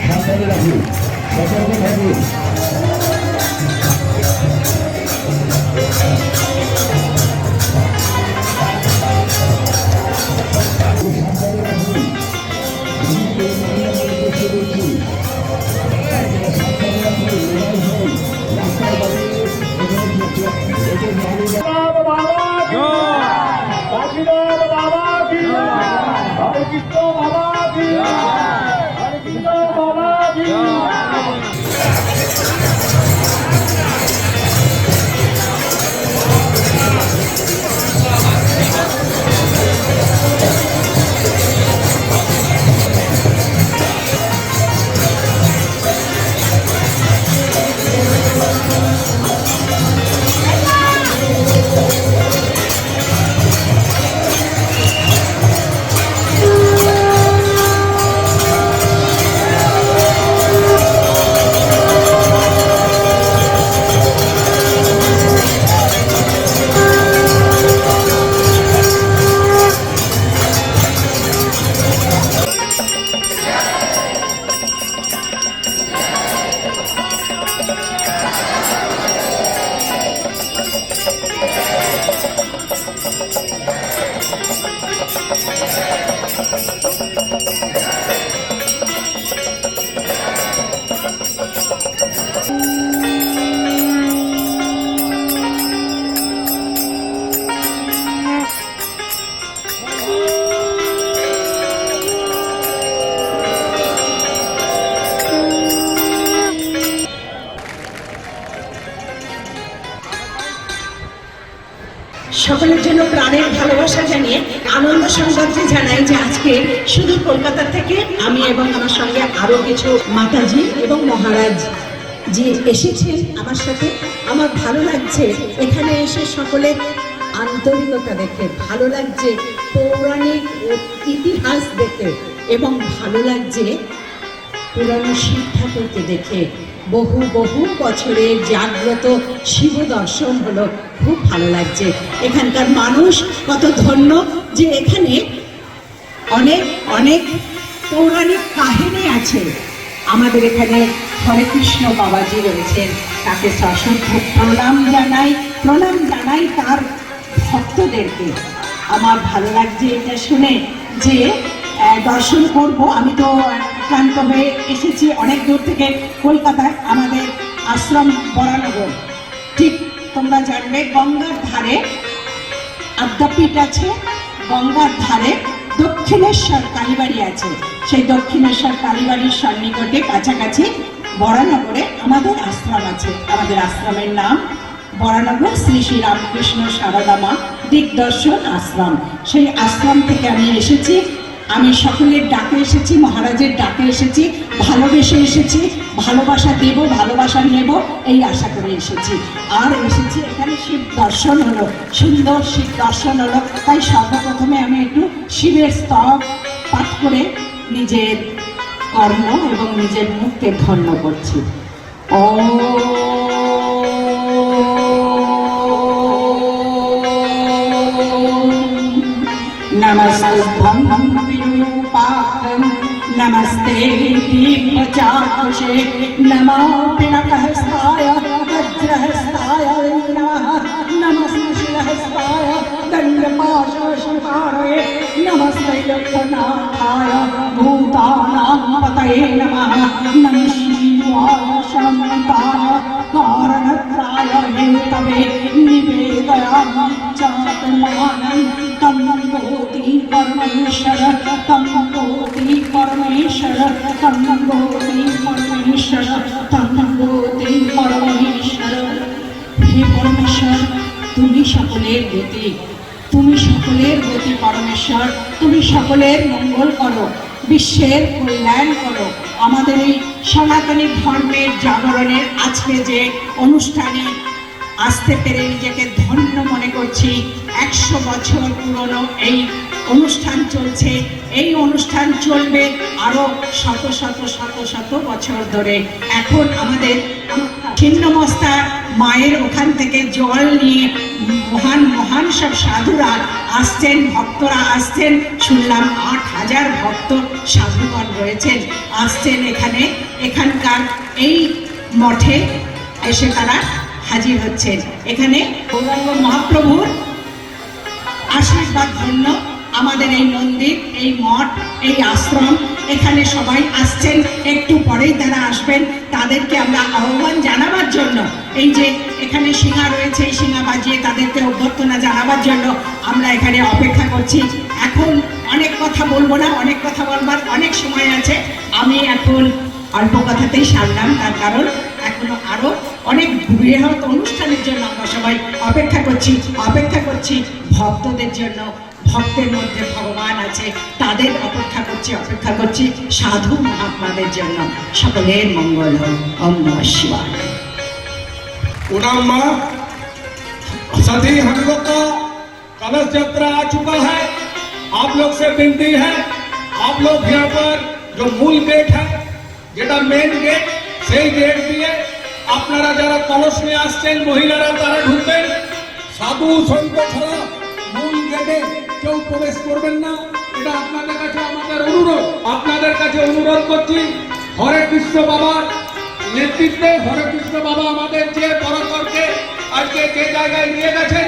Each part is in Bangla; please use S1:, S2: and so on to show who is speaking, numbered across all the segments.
S1: সাবধানে রাখুন, সতর্ক থাকুন।
S2: সকলের জন্য প্রাণের ভালোবাসা জানিয়ে আনন্দ সংবাদটি জানাই যে আজকে শুধু কলকাতা থেকে আমি এবং আমার সঙ্গে আরো কিছু মাতাজি এবং মহারাজ জি এসেছেন আমার সাথে। আমার ভালো লাগছে এখানে এসে সকলের আন্তরিকতা দেখে, ভালো লাগছে পৌরাণিক ইতিহাস দেখে, এবং ভালো লাগছে পুরানো শিব ঠাকুরকে দেখে। বহু বহু বছরের জাগ্রত শিব দর্শন হলো, খুব ভালো লাগছে। এখানকার মানুষ কত ধন্য যে এখানে অনেক অনেক পৌরাণিক কাহিনী আছে। আমাদের এখানে হরে কৃষ্ণ বাবাজি রয়েছেন, তাকে সশ্রদ্ধ প্রণাম জানাই তার ভক্তদেরকে। আমার ভালো লাগছে এটা শুনে যে দর্শন করব। আমি তো ক্লান্ত হয়ে এসেছি অনেক দূর থেকে কলকাতায়। আমাদের আশ্রম বরানগর, ঠিক তোমরা জানবে গঙ্গার ধারে আদ্যাপীঠ আছে, গঙ্গার ধারে দক্ষিণেশ্বর কালীবাড়ি আছে। সেই দক্ষিণেশ্বর কালীবাড়ির সন্নিকটে কাছাকাছি বরানগরে আমাদের আশ্রম আছে। আমাদের আশ্রমের নাম বরানগর শ্রী শ্রী রামকৃষ্ণ সারদা মা দিগদর্শন আশ্রম। সেই আশ্রম থেকে আমি এসেছি। আমি সকলের ডাকে এসেছি, মহারাজের ডাকে এসেছি, ভালোবেসে এসেছি, ভালোবাসা দেব, ভালোবাসা নেব এই আশা করে এসেছি। আর এসেছি এখানে শিব দর্শন হলো, সুন্দর শিব দর্শন হলো। তাই সর্বপ্রথমে আমি একটু শিবের স্তব পাঠ করে নিজের কর্ম এবং নিজের মুখকে ধন্য করছি। नमस्तुभ्यं विरूपाक्षं नमस्ते दीपचाक्षुषे नमो पिनाकहस्ताय वज्रहस्ताय नमः नमस्ते शिरहस्ताय दण्डपाशशंकारे नमस्ते लोकनाथाय भूतानां पतये नमः नमः शिवाय शंकाय कारणत्राय हेतवे ভাবে নিবেদয়ামি চাতমানং তং বোধি পরমেশ্বর তং বোধি পরমেশ্বর তং বোধি পরমেশ্বর তং বোধি পরমেশ্বর। হে পরমেশ্বর, তুমি সকলের গতি, তুমি সকলের গতি পরমেশ্বর, তুমি সকলের মঙ্গল করো, বিশ্বের কল্যাণ করো। আমাদের এই সনাতনী ধর্মের জাগরণের আজকে যে অনুষ্ঠানে আসতে পেরে নিজেকে ধন্য মনে করছি। 100 বছর পুরনো এই অনুষ্ঠান চলছে, এই অনুষ্ঠান চলবে আরো শত শত শত শত বছর ধরে। এখন আমাদের ছিন্নমস্তা মায়ের ওখান থেকে জল নিয়ে মহান মহান সব সাধুরা আসছেন, ভক্তরা আসছেন। শুনলাম 8000 ভক্ত সাধুগণ রয়েছেন, আসছেন এখানে, এখানকার এই মঠে এসে তারা হাজির হচ্ছেন। এখানে গৌরাঙ্গ মহাপ্রভুর আশীর্বাদ ধন্য আমাদের এই মন্দির, এই মঠ, এই আশ্রম, এখানে সবাই আসছেন। একটু পরেই তারা আসবেন, তাদেরকে আমরা আহ্বান জানাবার জন্য, এই যে এখানে শিঙা রয়েছে, এই শিঙা বাজিয়ে তাদেরকে অভ্যর্থনা জানাবার জন্য আমরা এখানে অপেক্ষা করছি। এখন অনেক কথা বলবো না, অনেক কথা বলবার অনেক সময় আছে। আমি এখন অল্প কথাতেই সারলাম, তার কারণ এখনো আরো অনেক বৃহৎ অনুষ্ঠানের জন্য আমরা সবাই অপেক্ষা করছি ভক্তদের জন্য। ভক্তের মধ্যে ভগবান আছে, তাদের অপেক্ষা করছি সাধু মহাত্মাদের জন্য। সকলের মঙ্গল হোক। ওম নমঃ শিবায়।
S3: प्रणाम माँ। सभी हम लोग का कलश यात्रा आ चुका है। आप लोग से विनती है, आप लोग यहाँ पर जो मूल गेट है, যেটা মেন গেট, সেই গেট দিয়ে আপনারা যারা কলস নিয়ে আসছেন মহিলারা তারা ঢুকবেন। সাধু সন্ত ছাড়া মূল গেটে কেউ প্রবেশ করবেন না, এটা আপনাদের কাছে আমাদের অনুরোধ। আপনাদের কাছে অনুরোধ করছি, হরে কৃষ্ণ বাবার নেতৃত্বে, হরে কৃষ্ণ বাবা আমাদের যে পরকরকে আজকে যে জায়গায় নিয়ে গেছেন,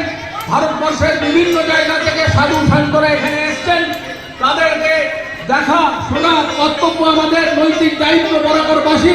S3: ভারতবর্ষের বিভিন্ন জায়গা থেকে সাধু সন্তরা এখানে এসছেন, তাদেরকে দেখা শোনা কর্তব্য আমাদের, নৈতিক দায়িত্ব বরাবরবাসী।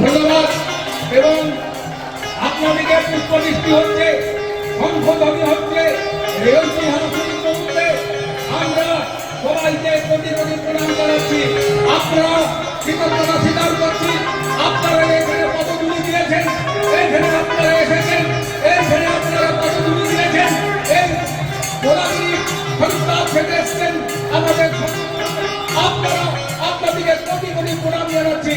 S3: ধন্যবাদ। এবং আপনাদেরকে পুষ্পবৃষ্টি হচ্ছে, শঙ্খধ্বনি হচ্ছে, রেল সিংহাসনের মধ্যে আমরা সবাইকে কোটি কোটি প্রণাম জানাচ্ছি। আপনারা কৃতজ্ঞতা স্বীকার করছি, আপনারা এখানে পদধূলি দিয়েছেন, এইখানে আপনারা এসেছেন, এইখানে আপনারা পদধূলি দিয়েছেন, এই গোলামী সন্তান থেকে এসছেন আমাদের। আপনারা আপনাদেরকে কোটি কোটি প্রণাম জানাচ্ছি।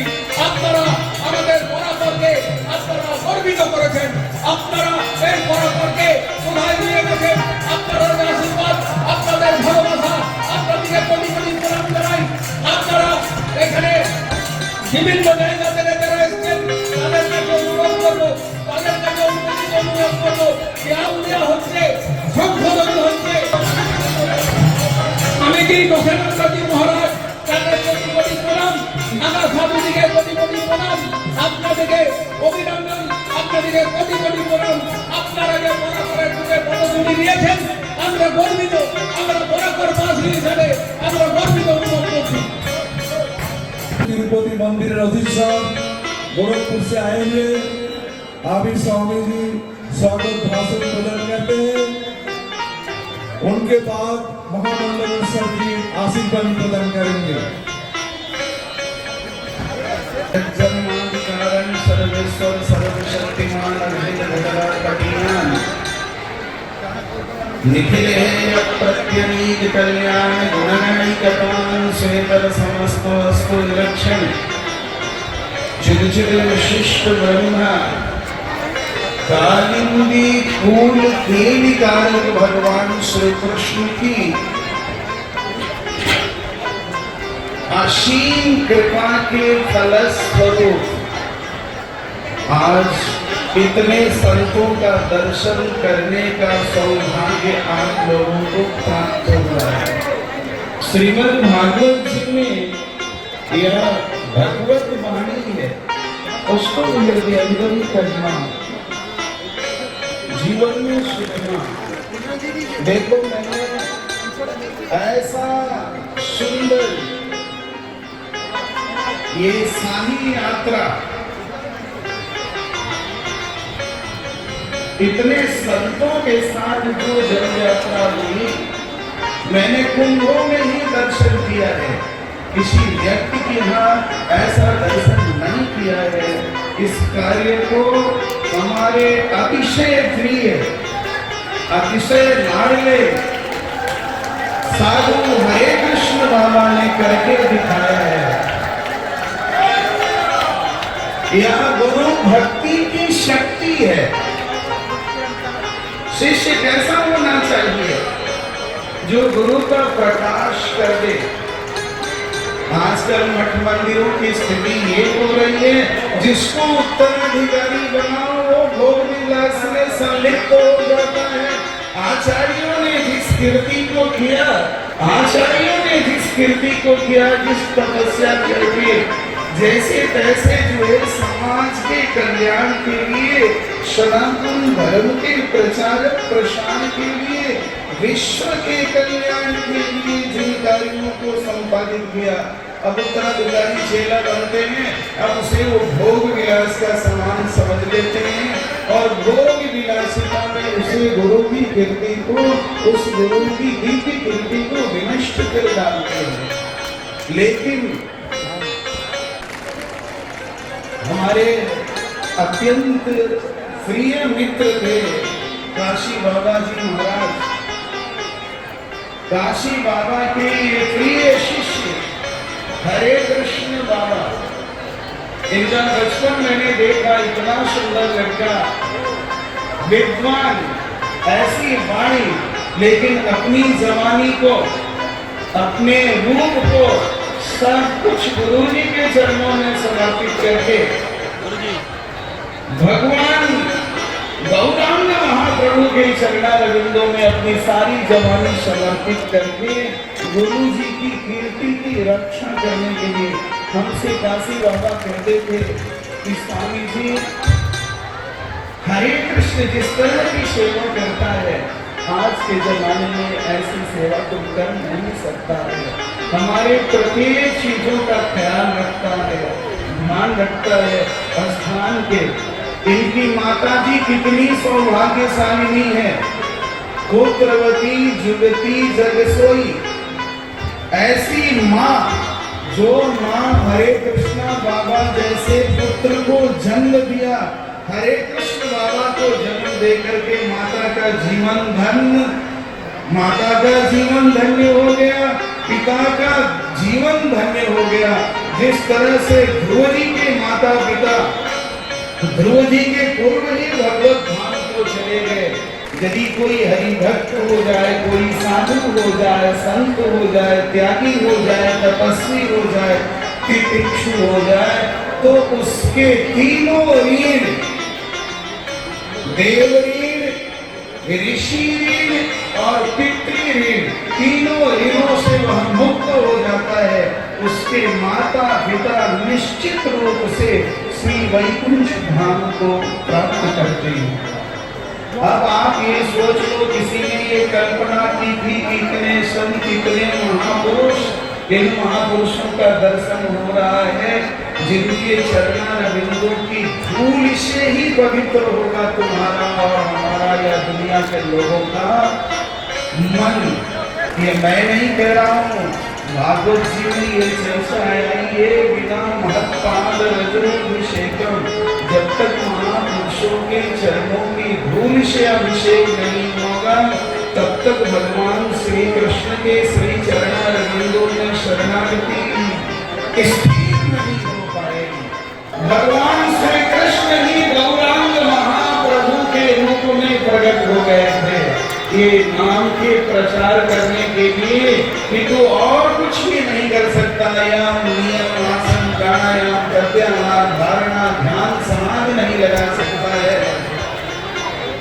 S3: আপনারা আমাদের পরাপরকে আপনারা গর্বিত করেছেন, আপনারা এই পরাপরকে কোথায় নিয়ে গেছেন, আপনারা আশীর্বাদ, আপনাদের ভালোবাসা, আপনাদেরকে কোটি কোটি প্রণাম জানাই। আপনারা এখানে বিভিন্ন জায়গা থেকে যারা এসছেন তাদের কাছে অনুরোধ করবো, তাদের কাছে অনুরোধ করবো, দেওয়া হচ্ছে, সংশোধন হচ্ছে। আমি কি গোসেনাথজি মহারাজ তাদের কোটি কোটি প্রণাম, নানা সাধুদিকে কোটি কোটি প্রণাম, আপনাদেরকে অভিনন্দন, আপনাদেরকে কোটি কোটি প্রণাম। আপনারা যে বরাকরের যুগে পদধূলি নিয়েছেন, আমরা গর্বিত, আমরা বরাকরবাসী হিসাবে আমরা গর্বিত অনুভব করছি।
S4: तिरुपति मंदिर अधीक्षक गोरखपुर से आएंगे, आबिर स्वामी जी स्वागत भाषण प्रदान करते हैं। उनके बाद महामंडलेश्वर जी आशीर्वाद प्रदान करेंगे।
S5: जन्माधिकारं सर्वेश्वर सर्वशक्तिमान अभिजित भगवान निखिले प्रत्यनीक कल्याण गुणगणिकपान श्वेतर समस्त वस्तु विलक्षण चिद चिद विशिष्ट ब्रह्मा कालिंदी फूल देवी कारक भगवान श्री कृष्ण की असीम कृपा के फलस्वरूप आज इतने संतों का दर्शन करने का सौभाग्य आप लोगों को प्राप्त हुआ है। श्रीमद् भागवत जी में यह भगवत वाणी है, उसको हृदयंगम करना, जीवन में सीखना। देखो मैंने ऐसा सुंदर ये साही यात्रा इतने संतों के साथ जो जन यात्रा हुई, मैंने कुंभों में ही दर्शन किया है, किसी व्यक्ति के यहाँ ऐसा दर्शन नहीं किया है। इस कार्य को हमारे अतिशय प्रिय, अतिशय लाडले साधु हरे कृष्ण बाबा ने करके दिखाया है। यह गुरु भक्ति की शक्ति है। शिष्य कैसा होना चाहिए? जो गुरु का प्रकाश कर दे। आजकल मठ मंदिरों की स्थिति ये हो रही है, जिसको उत्तराधिकारी बनाओ वो भोग विलास में संलिप्त हो जाता है। आचार्यों ने जिस कीर्ति को किया, आचार्यों ने जिस कीर्ति को किया, जिस तपस्या करके जैसे तैसे जो है समाज के कल्याण के लिए, सनातन धर्म के प्रचारक प्रसार के लिए, विश्व के कल्याण के लिए जिन कार्यों को संपादित किया, अब उत्तराधिकारी चेला बनते हैं, अब उसे वो भोग विलास का सामान समझ लेते हैं और भोग विलासिता में उसे गुरु की कीर्ति को, उस गुरु की दिव्य कीर्ति को विनष्ट कर डालते हैं। लेकिन हमारे अत्यंत प्रिय मित्र थे काशी बाबा जी महाराज। काशी बाबा के प्रिय शिष्य हरे कृष्ण बाबा, इनका बचपन मैंने देखा, इतना सुंदर लड़का, विद्वान, ऐसी वाणी, लेकिन अपनी जवानी को, अपने रूप को सब कुछ गुरु जी के चरणों में समर्पित करके भगवान गौरांग महाप्रभु के चरणारविंदों में अपनी सारी जवानी समर्पित करके गुरु जी की कीर्ति की रक्षा करने के लिए हमसे काशी बाबा कहते थे कि स्वामी जी हरे कृष्ण जिस तरह की सेवा करता है, आज के जमाने में ऐसी सेवा तो कर नहीं सकता है। हमारे प्रत्येक चीजों का ख्याल रखता है, ध्यान रखता है। स्थान के इनकी माता जी कितनी सौभाग्यशालिनी है, पुत्रवती जुगती जगसोई। ऐसी माँ, जो माँ हरे कृष्णा बाबा जैसे पुत्र को जन्म दिया, हरे कृष्ण बाबा को जन्म देकर के माता का जीवन धन्य, माता का जीवन धन्य हो गया, पिता का जीवन धन्य हो गया। जिस तरह से ध्रुव जी के माता पिता, ध्रुव जी के पूर्व ही भगवत धाम को चले गए। यदि कोई हरिभक्त हो जाए, कोई साधु हो जाए, संत हो जाए, त्यागी हो जाए, तपस्वी हो जाए, तितिक्षु हो जाए, तो उसके तीनों ऋण, देव ऋण, ऋषि ऋण और पितृ ऋण, तीनों ऋणों से वह मुक्त हो जाता है। उसके माता पिता निश्चित रूप से श्री वैकुंठ धाम को प्राप्त करते हैं। अब आप ये सोच लो, किसी ने ये कल्पना की थी कि इतने संत, इतने महापुरुष, इन महापुरुषों का दर्शन हो रहा है जिनके चरणारविंदों की धूल से ही पवित्र होगा तुम्हारा और हमारा या दुनिया के लोगों का मन। ये मैं नहीं कह रहा हूँ, भागवत जी में ये चर्चा है, ये बिना महत्पाद रजोभिषेकम, जब तक महापुरुषों के चरणों की धूल से अभिषेक नहीं होगा तब तक भगवान श्री कृष्ण के श्री चरणारविंदों में शरणागति स्थिर नहीं हो पाएगी। भगवान श्री कृष्ण ही गौरांग महाप्रभु के रूप में प्रकट हो गए थे ये नाम के प्रचार करने के लिए कि तो और कुछ भी नहीं कर सकता। यम नियम आसन प्राणायाम प्रत्याहार धारणा ध्यान समाधि नहीं लगा सकता है।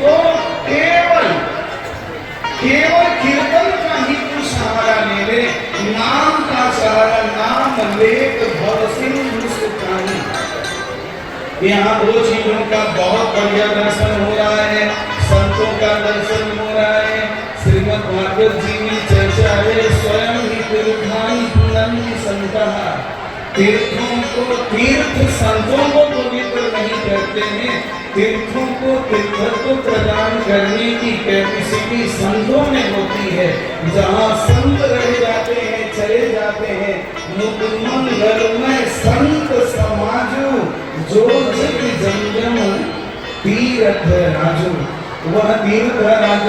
S5: तो केवल कीर्तन का ही तू सहारा ले ले, नाम का सहारा, नाम लेत भव सिंधु सुखानी। यहाँ दो चीजों का बहुत बढ़िया दर्शन हो रहा है, संतों का दर्शन हो रहा है। श्रीमद् भागवत जी में चर्चा है स्वयं ही तीर्थानि पुनन्ति संतः। तीर्थों को तीर्थ संतों को पवित्र नहीं करते हैं, तीर्थों को तीर्थत्व प्रदान करने की कैपेसिटी संतों में होती है। जहाँ संत रह जाते हैं चले जाते हैं मुकुंदमंगल में संत समाजो जो जग जंगम तीर्थ राजो। वह तीर्थ राज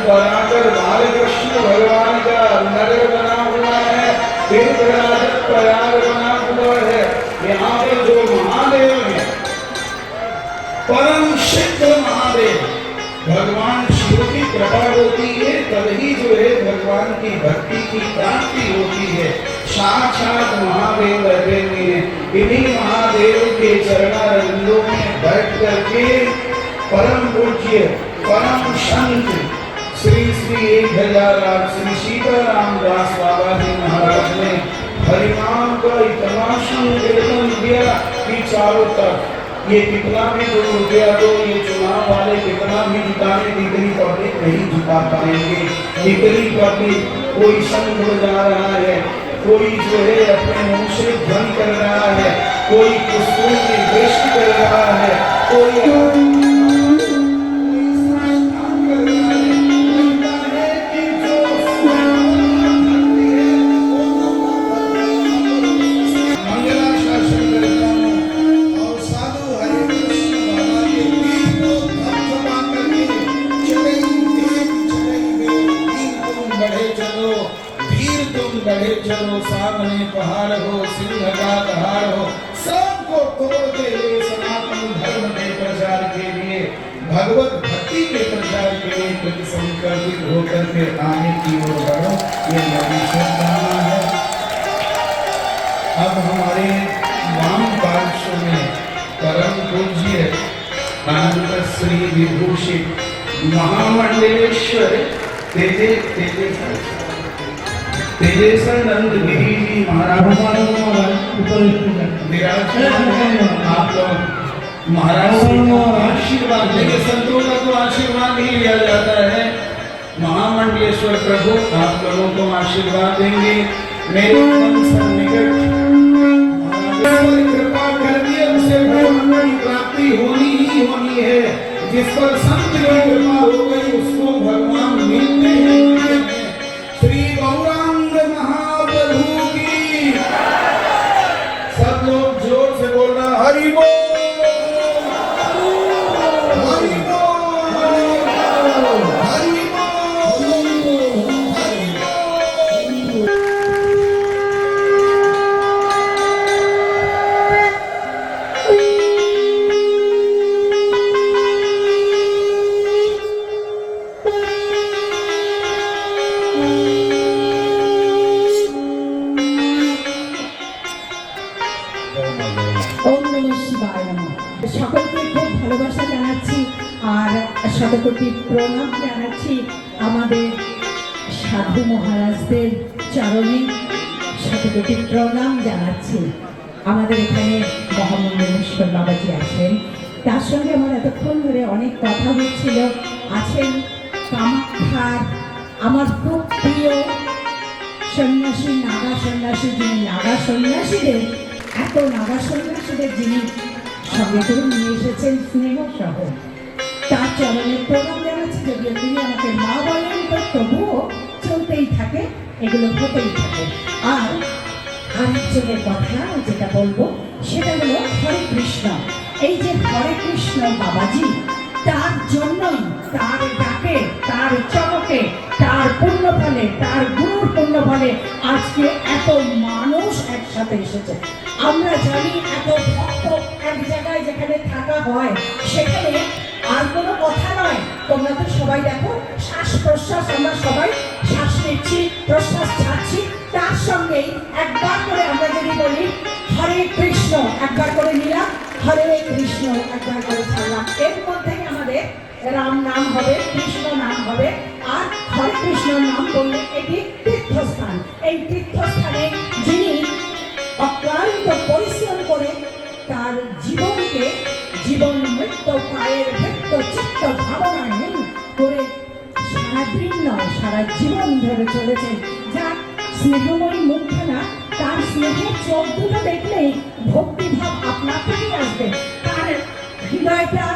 S5: बनाकर बालकृष्ण भगवान का नगर बना हुआ है, तीर्थ राज प्रयाग बना हुआ है। यहाँ पर जो महादेव है परम सिद्ध महादेव भगवान शिव की कृपा होती है तभी जो है भगवान की भक्ति की प्राप्ति होती है। साक्षात महादेव बैठे हुए हैं, इन्हीं महादेव के चरणारविंदों में बैठ करके परम पूज्य परम संत श्री श्री 1008 श्री सीताराम दास बाबा जी महाराज ने हरिनाम का इतना संकीर्तन किया कि चारों तरफ ये कितना भी जो रुपया दो ये चुनाव वाले कितना भी जिताने इतनी पब्लिक नहीं जिता पाएंगे। इतनी पब्लिक कोई संग बजा रहा है, कोई जो है अपने मुंह से ध्वनि कर रहा है, कोई पुष्पों की दृष्टि कर रहा है, कोई चलो सामने पहाड़ हो सिंह का दहाड़ हो सबको तोड़ते हुए सनातन धर्म के प्रचार के लिए भगवत भक्ति के प्रचार के लिए प्रति संकल्पित होकर के आने की ओर बढ़ो, ये मेरी शुभकामना है। अब हमारे वाम पार्श्व में परम पूज्य अनंत श्री विभूषित महामंडलेश्वर तेजेशानंद गिरी जी महाराज आप लोग महाराज आशीर्वाद देंगे। संतों का तो आशीर्वाद ही लिया जाता है। महामंडलेश्वर प्रभु आप लोगों को आशीर्वाद देंगे। मेरे मन सन्निकट कृपा कर दिए उसे भगवान की प्राप्ति होनी ही होनी है। जिस पर संत की कृपा हो गई उसको भगवान मिलते हैं। श्री गौरांग महाप्रभु की सब लोग जोर से बोलना हरि बोल हरि बोल हरि
S2: সকলকে খুব ভালোবাসা জানাচ্ছি আর শতকোটি প্রণাম জানাচ্ছি আমাদের সাধু মহারাজদের চরণে শতকোটি প্রণাম জানাচ্ছি। আমাদের এখানে মহামন্ডলেশ্বর বাবাজি আছেন, তার সঙ্গে আমার এতক্ষণ ধরে অনেক কথা হচ্ছিল। আছেন কামাখ্যার আমার খুব প্রিয় সন্ন্যাসী নাগা সন্ন্যাসী, যিনি নাগা সন্ন্যাসীদের এত নাগা সন্ন্যাসীদের যিনি সঙ্গে করে নিয়ে এসেছেন স্নেহ সহ, তার চরণে প্রণাম জানাচ্ছি। যদিও তিনি আমাকে মা বলেন তো তবুও চলতেই থাকে, এগুলো হতেই থাকে। আর আরেকজনের কথা যেটা বলবো সেটা হলো হরে কৃষ্ণ। এই যে হরে কৃষ্ণ বাবাজি, তার জন্যই, তার ডাকে, তার চমকে, তার পুণ্য ফলে, তার গুরুর পুণ্য ফলে আজকে এত মানুষ একসাথে এসেছে। আমরা জানি এত ভক্ত এক জায়গায় যেখানে থাকা হয় সেখানে আর কোনো কথা নয়। তোমরা তো সবাই দেখো শ্বাস প্রশ্বাস, আমরা সবাই শ্বাস নিচ্ছি, প্রশ্বাস ছাড়ছি, তার সঙ্গেই একবার করে আমরা যদি বলি হরে কৃষ্ণ, একবার করে নিলাম, হরে কৃষ্ণ একবার করে ছাড়লাম, এর মধ্যেই আমাদের রাম নাম হবে, কৃষ্ণ নাম হবে। আর হরে কৃষ্ণ নাম বললে এটি তীর্থস্থান। এই তীর্থস্থানে যিনি অক্লান্ত পরিশ্রম করে তার জীবনকে জীবন মৃত্যু পায়ের ভেক্ত চিত্ত ভাবনাহীন করে সারাদিন নয় সারা জীবন ধরে চলেছেন, যার স্নেহময়ী মুখখানা, তার স্নেহের চোখ দুটো দেখলেই ভক্তিভাব আপনার থেকেই আসবে। তার হৃদয়টা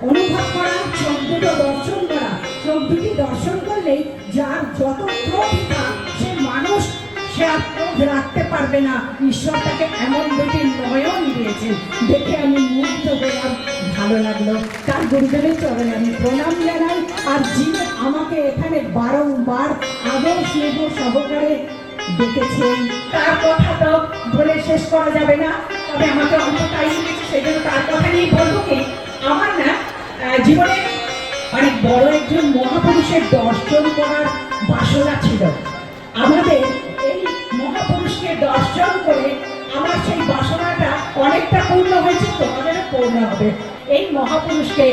S2: অনুভব করা, চোখ দুটো দর্শন করা, চোখ দুটি দর্শন করলেই যার যত প্রতিভা সে মানুষ সে আর ক্রোধ রাখতে পারবে না। ঈশ্বর তাকে এমন দুটি নয়ন দিয়েছেন, দেখে আমি মুগ্ধ হলাম, ভালো লাগলো। তার গুরুদেবের চরণে আমি প্রণাম জানাই। আর যিনি আমাকে এখানে বারংবার আদর স্নেহ সহকারে ডেকেছেন তার কথা তো বলে শেষ করা যাবে না। তবে আমাকে অল্প টাইম দিয়েছে, সেই জন্য তার কথা নিয়ে বলবো কি, আমার না জীবনে অনেক বড় একজন মহাপুরুষের দর্শন করার বাসনা ছিল। আমাদের এই মহাপুরুষকে দর্শন করে আমার সেই বাসনাটা অনেকটা পূর্ণ হয়েছে, তোমাদেরও পূর্ণ হবে। এই মহাপুরুষকে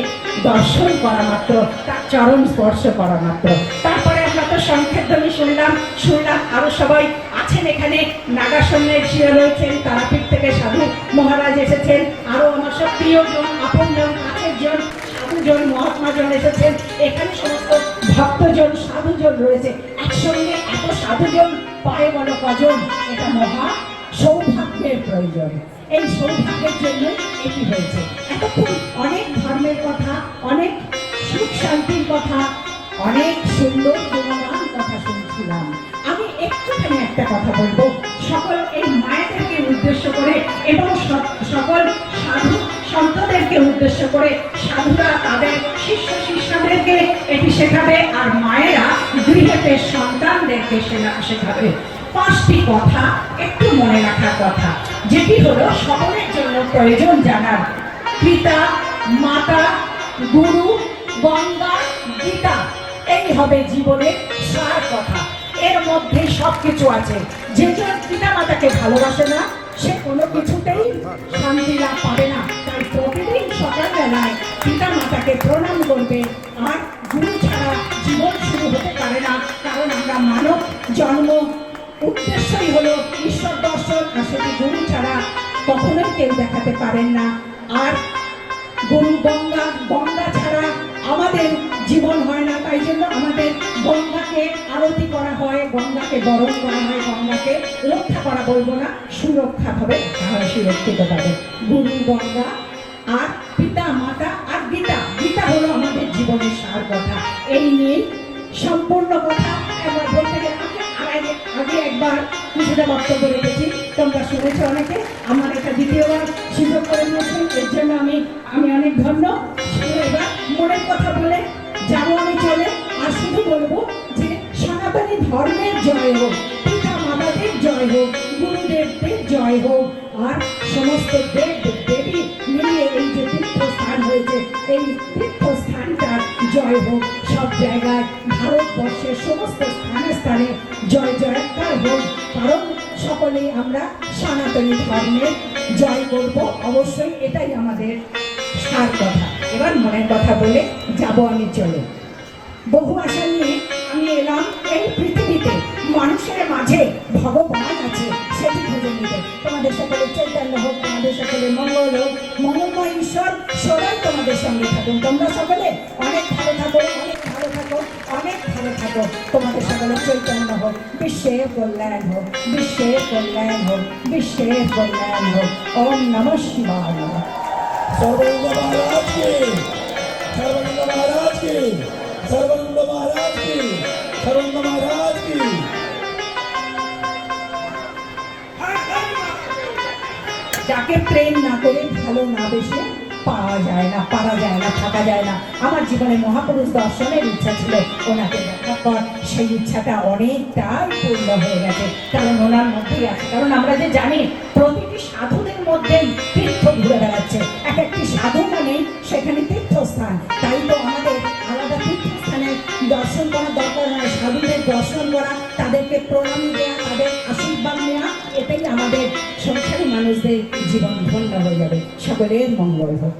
S2: দর্শন করা মাত্র, তার চরণ স্পর্শ করা মাত্র। তারপরে আমরা তো সংক্ষেপধ্বনি শুনলাম আরো সবাই আছেন এখানে, নাগাসন্ন্যাসী ঝিও রয়েছেন, তারাপীঠ থেকে সাধু মহারাজ এসেছেন, আরো আমার সব প্রিয়জন, আপনজন, কাছের জন, সাধুজন, মহাত্মাজন এসেছেন, এখানে সমস্ত ভক্তজন, সাধুজন রয়েছে। একসঙ্গে এত সাধুজন পায়ে বলো কজন, এটা মহা সৌভাগ্যের প্রয়োজন। এই সৌভাগ্যের জন্য এটি হয়েছে। এতক্ষণ অনেক ধর্মের কথা, অনেক সুখ শান্তির কথা, অনেক সুন্দর গুণমান কথা শুনছিলাম। আমি একটুখানি একটা কথা বলবো, সকল এই মায়েদেরকে উদ্দেশ্য করে এবং সকল সাধু সন্তদেরকে উদ্দেশ্য করে সাধুরা তাদের শিষ্য শিষ্যদেরকে এটি শেখাবে, আর মায়েরা গৃহেতে সন্তানদেরকে শেখাবে। 5টি কথা একটু মনে রাখার কথা, যেটি হলো সকলের জন্য প্রয়োজন জানার। পিতা, মাতা, গুরু, গঙ্গা, গীতা, এই হবে জীবনের সার কথা। এর মধ্যে সবকিছু আছে। যেজন পিতা মাতাকে ভালোবাসে না সে কোনো কিছুতেই শান্তি লাভ পাবে না। তাই প্রতিদিন সকালবেলায় পিতা মাতাকে প্রণাম করবে। আর গুরু ছাড়া জীবন শুরু হতে পারে না, কারণ আমরা মানব জন্ম উদ্দেশ্যই হলো ঈশ্বর দর্শন, আর সেটি গুরু ছাড়া কখনোই কেউ দেখাতে পারেন না। আর গুরু, গঙ্গা, গঙ্গা ছাড়া আমাদের জীবন হয় না। তাই জন্য আমাদের গঙ্গাকে আরতি করা হয়, গঙ্গাকে বরণ করা হয়, গঙ্গাকে রক্ষা করা বলবো না, সুরক্ষা হবে, তাহলে সুরক্ষিত পাবে। গুরু, গঙ্গা, আর পিতা মাতা, আর গীতা। গীতা হলো আমাদের জীবনের সার কথা। এই নিয়ে সম্পূর্ণ কথা একবার বলতে গেলে আগে একবার কিছুটা বক্তব্য রেখেছি, তোমরা শুনেছ অনেকে, আমার এটা দ্বিতীয়বার সুযোগ করে নিয়েছেন, এর জন্য আমি অনেক ধন্য। এবার মনের কথা বলে যাবো আমি চলে। আর শুধু বলবো যে সনাতনী ধর্মের জয় হোক, পিতা মাতাদের জয় হোক, গুরুদেবদের জয় হোক, আর সমস্ত দেব দেবী মিলিয়ে এই যে তীর্থস্থান হয়েছে এই তীর্থস্থানটার জয় হোক। সব জায়গায় ভারতবর্ষের সমস্ত স্থানে স্থানে জয় জয়কার হোক, কারণ সকলেই আমরা সনাতনী ধর্মের জয় করব অবশ্যই, এটাই আমাদের সার কথা। এবার মনের কথা বলে যাব আমি চলে। বহু আশা নিয়ে আমি এলাম এই পৃথিবীতে, মানুষের মাঝে ভগবান আছে সেটি খুঁজে নিতে। তোমাদের সকলের চৈতন্য হোক, তোমাদের সকলের মঙ্গল হোক, মঙ্গলময় ঈশ্বর সবাই তোমাদের সঙ্গে থাকুন। তোমরা সকলে অনেক ভালো থাকো, অনেক ভালো থাকো, অনেক ভালো থাকো। তোমাদের সকলের চৈতন্য হোক, বিশ্বের কল্যাণ হোক, বিশ্বের কল্যাণ হোক, বিশ্বের কল্যাণ হোক। ওম নমঃ শিবায়।
S4: सर्वानंद महाराज की, सर्वानंद महाराज की, सर्वानंद महाराज की, सर्वानंद महाराज की।
S2: যাকে প্রেম না করে ভালো না বেসে
S6: পারা যায় না, থাকা যায় না। আমার জীবনে মহাপুরুষ দর্শনের ইচ্ছা ছিল, ওনাকে দেখার পর সেই ইচ্ছাটা অনেকটাই পূর্ণ হয়ে গেছে, কারণ ওনার মধ্যেই আছে। কারণ আমরা যে জানি প্রতিটি সাধুদের মধ্যেই তীর্থ ঘুরে বেড়াচ্ছে, এক একটি সাধু মানে সেখানে তীর্থস্থান। তাই তো আমাদের আলাদা তীর্থস্থানের দর্শন করা দরকার নয়, সাধুদের দর্শন করা, তাদেরকে প্রণাম দেওয়া, তাদের আশীর্বাদ নেওয়া, এটাই আমাদের সংসারী মানুষদের জীবন ধন্য হয়ে যাবে। সকলের মঙ্গল হোক।